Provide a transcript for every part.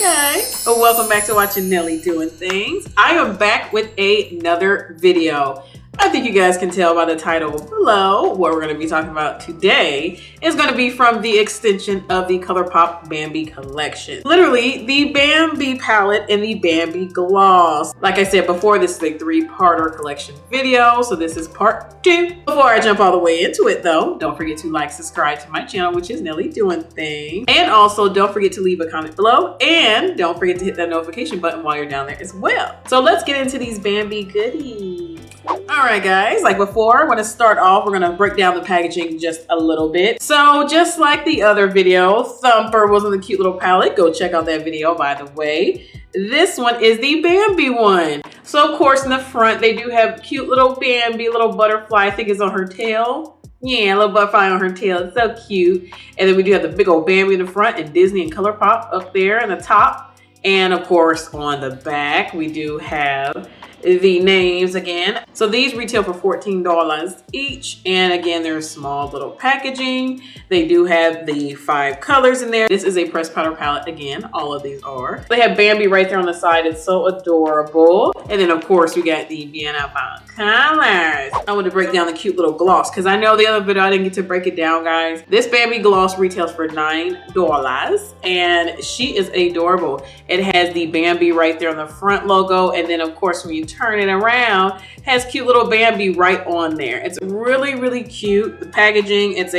guys, welcome back to watching Nelly Doing Things. I am back with another video. I think you guys can tell by the title below what we're going to be talking about today is going to be from the extension of the Colourpop Bambi collection. Literally, the Bambi palette and the Bambi gloss. Like I said before, this is a three-parter collection video, so this is part 2. Before I jump all the way into it though, don't forget to like, subscribe to my channel, which is Nelly Doing Things. And also don't forget to leave a comment below, and don't forget to hit that notification button while you're down there as well. So let's get into these Bambi goodies. Alright guys, like before, we're going to start off, we're going to break down the packaging just a little bit. So just like the other video, Thumper was in the cute little palette. Go check out that video, by the way. This one is the Bambi one. So of course in the front, they do have cute little Bambi, little butterfly, I think it's on her tail. Yeah, a little butterfly on her tail, it's so cute. And then we do have the big old Bambi in the front and Disney and Colourpop up there in the top. And of course on the back, we do have the names again. So these retail for $14 each, and again there's small little packaging. They do have the 5 colors in there. This is a pressed powder palette again, all of these are. They have Bambi right there on the side, it's so adorable. And then of course we got the Vienna Font colors. I want to break down the cute little gloss because I know the other video I didn't get to break it down, guys. This Bambi gloss retails for $9 and she is adorable. It has the Bambi right there on the front logo, and then of course when you turn it around, has cute little Bambi right on there. It's really cute. The packaging, it's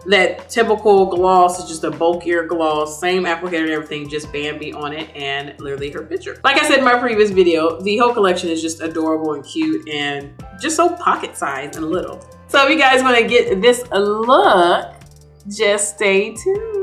that typical gloss, is just a bulkier gloss, same applicator and everything, just Bambi on it and literally her picture. Like I said in my previous video, the whole collection is just adorable and cute and just so pocket sized and little. So if you guys want to get this a look, just stay tuned.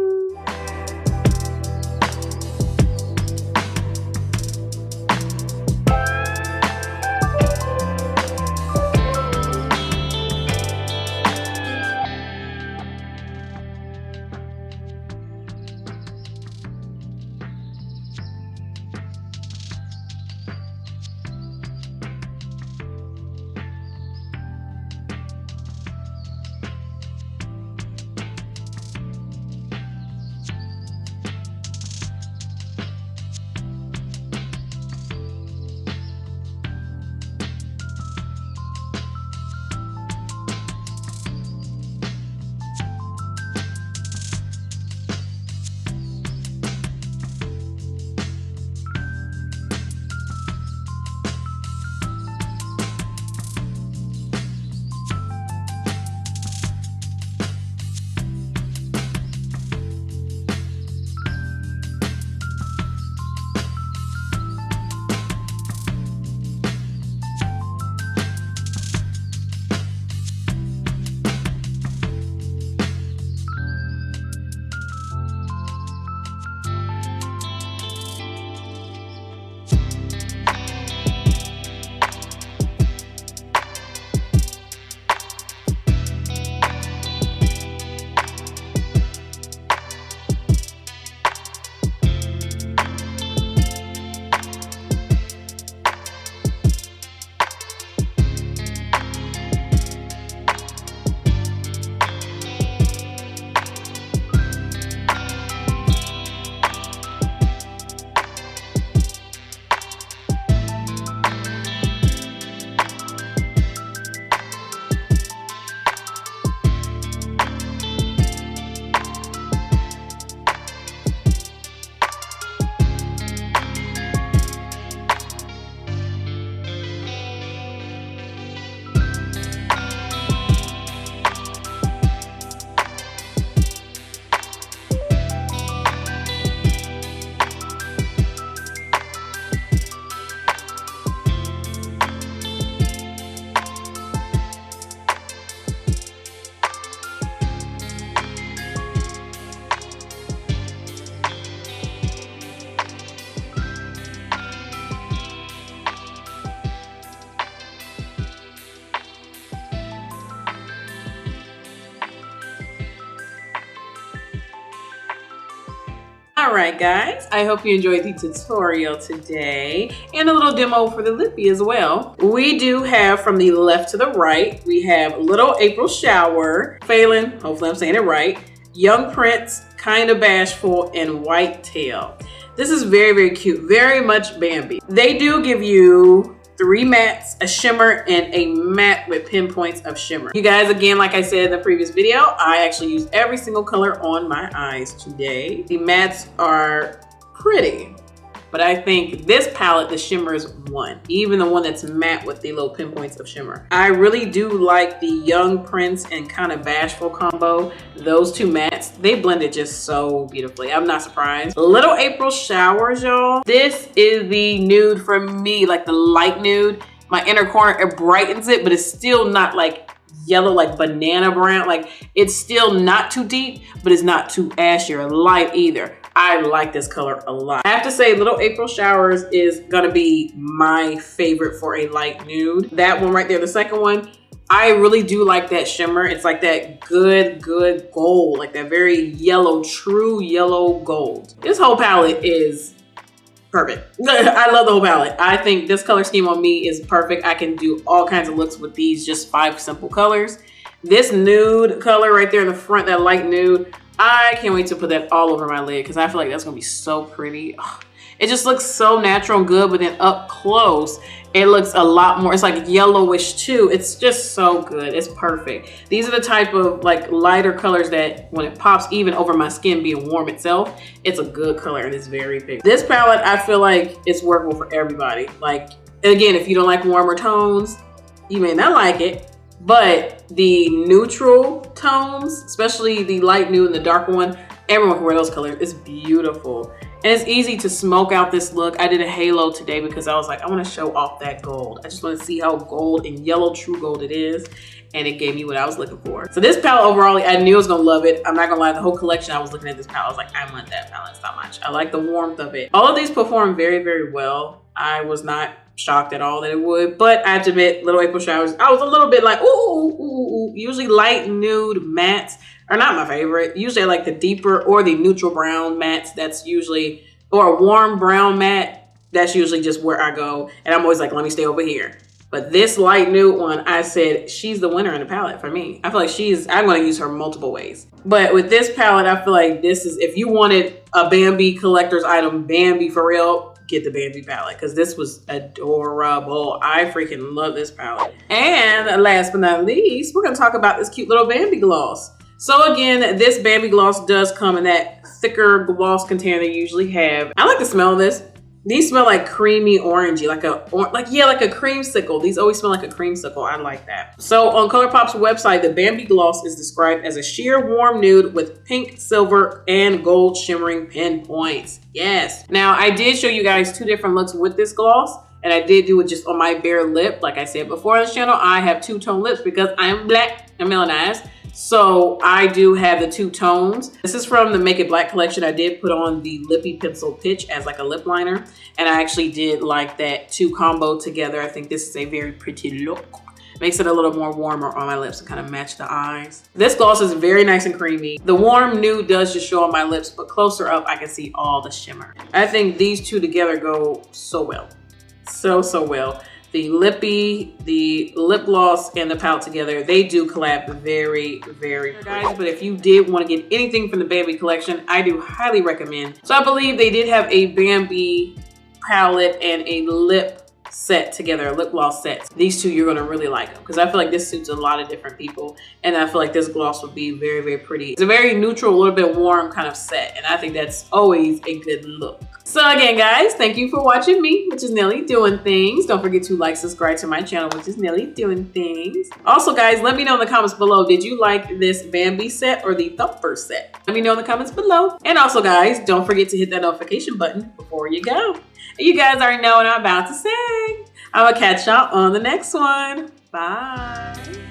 Alright guys, I hope you enjoyed the tutorial today and a little demo for the lippy as well. We do have from the left to the right, we have Little April Shower, Phelan, hopefully I'm saying it right, Young Prince, Kinda Bashful, and White Tail. This is very, very cute. Very much Bambi. They do give you 3 mattes, a shimmer, and a matte with pinpoints of shimmer. You guys, again, like I said in the previous video, I actually use every single color on my eyes today. The mattes are pretty, but I think this palette, the shimmers won. Even the one that's matte with the little pinpoints of shimmer. I really do like the Young Prince and kind of Bashful combo. Those 2 mattes, they blended just so beautifully. I'm not surprised. Little April Showers, y'all. This is the nude from me, like the light nude. My inner corner, it brightens it, but it's still not like yellow, like banana brown. Like it's still not too deep, but it's not too ashy or light either. I like this color a lot. I have to say Little April Showers is gonna be my favorite for a light nude. That one right there, the second one, I really do like that shimmer. It's like that good gold, like that very yellow, true yellow gold. This whole palette is perfect. I love the whole palette. I think this color scheme on me is perfect. I can do all kinds of looks with these just 5 simple colors. This nude color right there in the front, that light nude, I can't wait to put that all over my lid because I feel like that's gonna be so pretty. Oh, it just looks so natural and good, but then up close, it looks a lot more, it's like yellowish too. It's just so good, it's perfect. These are the type of like lighter colors that when it pops even over my skin being warm itself, it's a good color and it's very big. This palette, I feel like it's workable for everybody. Like, again, if you don't like warmer tones, you may not like it, but the neutral tones, especially the light nude and the darker one, everyone can wear those colors. It's beautiful. And it's easy to smoke out this look. I did a halo today because I was like, I want to show off that gold. I just want to see how gold and yellow true gold it is. And it gave me what I was looking for. So this palette overall, I knew I was gonna love it. I'm not gonna lie, the whole collection, I was looking at this palette. I was like, I want that palette so much. I like the warmth of it. All of these perform very, very well. I was not shocked at all that it would, but I have to admit, Little April Showers, I was a little bit like, ooh. Usually light nude mattes are not my favorite. Usually I like the deeper or the neutral brown mattes. That's usually, or a warm brown matte. That's usually just where I go. And I'm always like, let me stay over here. But this light nude one, I said, she's the winner in the palette for me. I feel like I'm gonna use her multiple ways. But with this palette, I feel like this is, if you wanted a Bambi collector's item, Bambi for real, get the Bambi palette because this was adorable. I freaking love this palette. And last but not least, we're gonna talk about this cute little Bambi gloss. So again, this Bambi gloss does come in that thicker gloss container they usually have. I like the smell of this. These smell like creamy orangey, like a creamsicle. These always smell like a creamsicle. I like that. So on Colourpop's website, the Bambi gloss is described as a sheer warm nude with pink, silver, and gold shimmering pinpoints. Yes. Now I did show you guys 2 different looks with this gloss, and I did do it just on my bare lip. Like I said before on this channel, I have 2-tone lips because I am black and melanized. So I do have the 2 tones. This is from the Make It Black collection. I did put on the Lippy Pencil Pitch as like a lip liner. And I actually did like that 2 combo together. I think this is a very pretty look. Makes it a little more warmer on my lips to kind of match the eyes. This gloss is very nice and creamy. The warm nude does just show on my lips, but closer up I can see all the shimmer. I think these 2 together go so well. So well. The lippy, the lip gloss, and the palette together, they do collab very, very guys. But if you did want to get anything from the Bambi collection, I do highly recommend. So I believe they did have a Bambi palette and a lip set together, a lip gloss set. These 2, you're gonna really like them because I feel like this suits a lot of different people, and I feel like this gloss would be very, very pretty. It's a very neutral, a little bit warm kind of set, and I think that's always a good look. So again, guys, thank you for watching me, which is Nelly Doing Things. Don't forget to like, subscribe to my channel, which is Nelly Doing Things. Also, guys, let me know in the comments below, did you like this Bambi set or the Thumper set? Let me know in the comments below. And also, guys, don't forget to hit that notification button before you go. And you guys already know what I'm about to say. I'm gonna catch y'all on the next one. Bye.